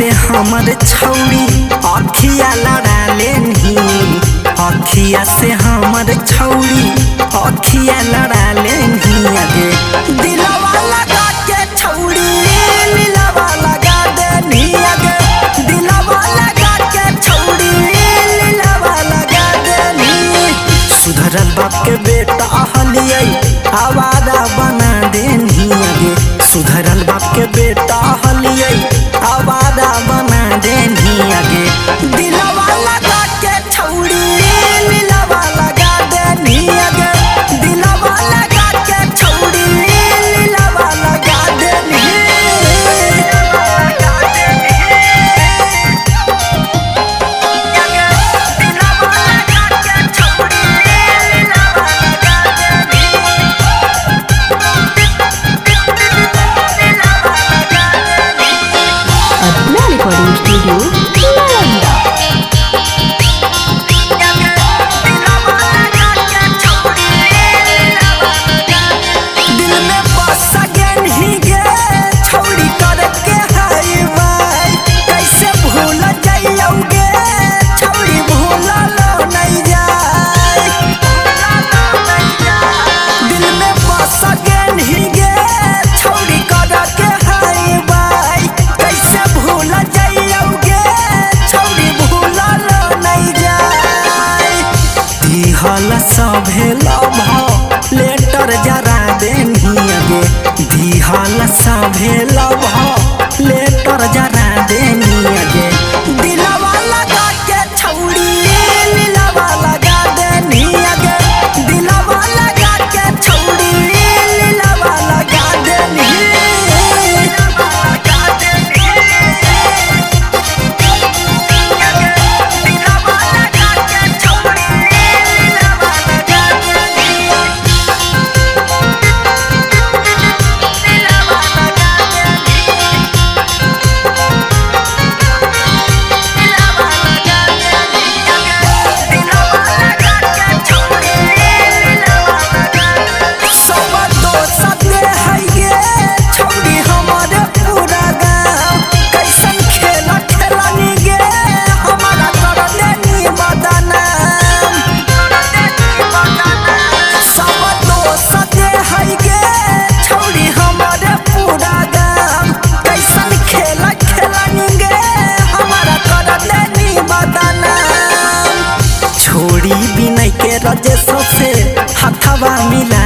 से हमर छौड़ी अखिया लड़ा लेनी, अखिया से हमर छौड़ी अखिया लड़ा लेनी। आगे दिलवा लगा के छौड़ी लीलवा लगा देनी, आगे दिलवा लगा के छौड़ी लीलवा लगा देनी। सुधरल बाप के बेटा हलियै आवारा बना देनी, आगे सुधरल बाप के बेटा हलियै आवारा बना देनी। आगे दिलवा लगा के छौड़ी लीलवा लगा देनी, आगे दिलवा लगा के छौड़ी लीलवा लगा देनी। Adna Recording Studio, Nalanda. दिल में बस गेन ही गे छौड़ी करके हाय भाई, कैसे भूल जाइयोगे छौड़ी भूललो नहीं जाए। दिल में बस गेन ही गे छौड़ी करके हाय भाई, कैसे भूल जाइयोगे छौड़ी भूललो नहीं जाए। दिहल सभे लभ लेटर जरा देनी, आगे दिहल सभे लभ लेटर जरा देनी। आगे दिलवा लगा के छौड़ी लीलवा लगा देनी, आगे दिलवा लगा के छौड़ी लीलवा लगा देनी। छोड़ी बिनय के रजेश से हथवा मिला